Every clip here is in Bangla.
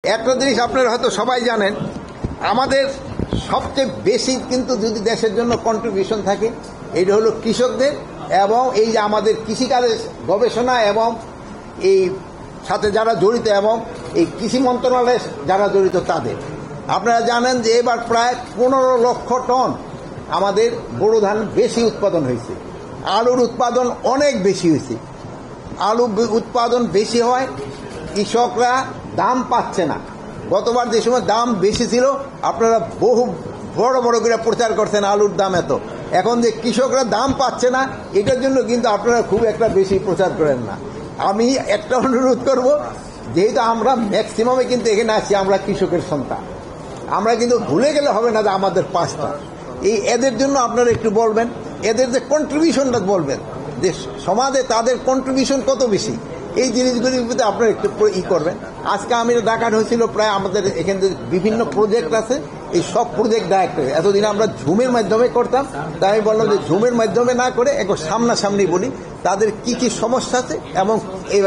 একটা জিনিস আপনারা হয়তো সবাই জানেন, আমাদের সবচেয়ে বেশি কিন্তু যদি দেশের জন্য কন্ট্রিবিউশন থাকে এটা হলো কৃষকদের, এবং এই যে আমাদের কৃষিকাজের গবেষণা এবং এই সাথে যারা জড়িত এবং এই কৃষি মন্ত্রণালয়ে যারা জড়িত তাদের। আপনারা জানেন যে এবার প্রায় 15 লক্ষ টন আমাদের বোরো ধান বেশি উৎপাদন হয়েছে। আলুর উৎপাদন অনেক বেশি হয়েছে। আলু উৎপাদন বেশি হয়, কৃষকরা দাম পাচ্ছে না। গতবার যে সময় দাম বেশি ছিল আপনারা বহু বড় বড় করে প্রচার করছেন আলুর দাম এত, এখন যে কৃষকরা দাম পাচ্ছে না এটার জন্য কিন্তু আপনারা খুব একটা বেশি প্রচার করেন না। আমি একটা অনুরোধ করব, যেহেতু আমরা ম্যাক্সিমামে কিন্তু এখানে আছি আমরা কৃষকের সন্তান, আমরা কিন্তু ভুলে গেলে হবে না যে আমাদের পাঁচটা এদের জন্য আপনারা একটু বলবেন, এদের যে কন্ট্রিবিউশনটা বলবেন যে সমাজে তাদের কন্ট্রিবিউশন কত বেশি, এই জিনিসগুলির প্রতি আপনারা একটু করবেন। আজকে আমি দেখানো হয়েছিল প্রায় আমাদের এখানে বিভিন্ন প্রজেক্ট আছে, এই সব প্রজেক্ট ডাইরেক্ট এতদিন আমরা ঝুমের মাধ্যমে করতাম, তাই আমি বললাম যে ঝুমের মাধ্যমে না করে একবার সামনাসামনি বলি তাদের কি কি সমস্যা আছে এবং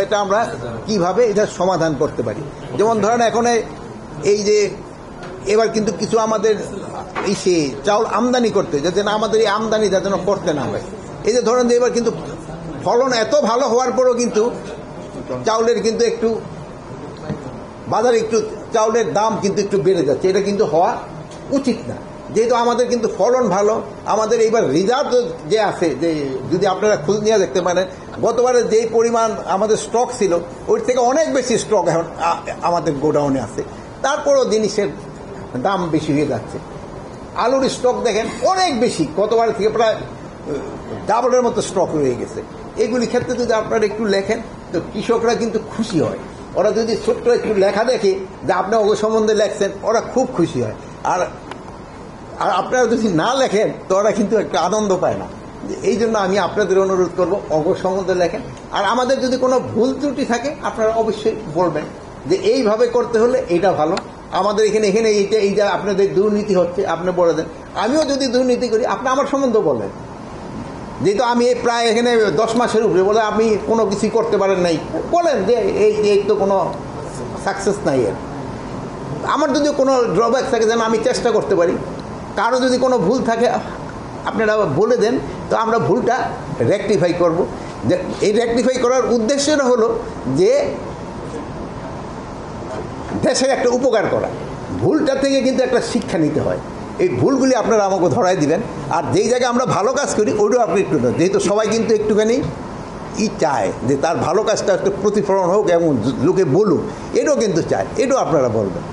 এটা আমরা কিভাবে এটার সমাধান করতে পারি। যেমন ধরেন এখন এই যে এবার কিন্তু কিছু আমাদের এই সে চাউল আমদানি করতে যাতে না, আমাদের এই আমদানি যাতে না করতে না হয়। এই যে ধরেন যে এবার কিন্তু ফলন এত ভালো হওয়ার পরও কিন্তু চাউলের কিন্তু একটু বাজারে একটু চাউলের দাম কিন্তু একটু বেড়ে যাচ্ছে, এটা কিন্তু হওয়া উচিত না। যেহেতু আমাদের কিন্তু ফলন ভালো, আমাদের এইবার রিজার্ভ যে আছে, যে যদি আপনারা খোঁজ নিয়ে দেখতে পারেন গতবারে যেই পরিমাণ আমাদের স্টক ছিল ওর থেকে অনেক বেশি স্টক এখন আমাদের গোডাউনে আছে, তারপরও জিনিসের দাম বেশি হয়ে যাচ্ছে। আলুর স্টক দেখেন অনেক বেশি, গতবার থেকে প্রায় ডাবলের মতো স্টক রয়ে গেছে। এগুলি ক্ষেত্রে যদি আপনারা একটু লেখেন তো কৃষকরা কিন্তু খুশি হয়। ওরা যদি ছোট্ট একটু লেখা দেখে যে আপনি অগ সম্বন্ধে লেখছেন ওরা খুব খুশি হয়, আর আপনারা যদি না লেখেন তো ওরা কিন্তু একটা আনন্দ পায় না। এই জন্য আমি আপনাদের অনুরোধ করব অগ সম্বন্ধে লেখেন, আর আমাদের যদি কোনো ভুল ত্রুটি থাকে আপনারা অবশ্যই বলবেন যে এইভাবে করতে হলে এটা ভালো, আমাদের এখানে এইটা এই যে আপনাদের দুর্নীতি হচ্ছে আপনি বলে দেন। আমিও যদি দুর্নীতি করি আপনি আমার সম্বন্ধে বলেন, যেহেতু আমি প্রায় এখানে 10 মাসের উপরে, বলে আপনি কোনো কিছু করতে পারেন নাই, বলেন যে এই তো কোনো সাকসেস নাই এর। আমার যদি কোনো ড্রব্যাক থাকে যেন আমি চেষ্টা করতে পারি, কারো যদি কোনো ভুল থাকে আপনারা বলে দেন, তো আমরা ভুলটা রেকটিফাই করব। এই রেকটিফাই করার উদ্দেশ্যটা হলো যে দেশের একটা উপকার করা, ভুলটা থেকে কিন্তু একটা শিক্ষা নিতে হয়। এই ভুলগুলি আপনারা আমাকে ধরাই দিবেন, আর যেই জায়গায় আমরা ভালো কাজ করি ওইটাও আপনি একটু, যেহেতু সবাই কিন্তু একটুখানি চায় যে তার ভালো কাজটা একটু প্রতিফলন হোক এবং লোকে বলুক, এটাও কিন্তু চায়, এটাও আপনারা বলবেন।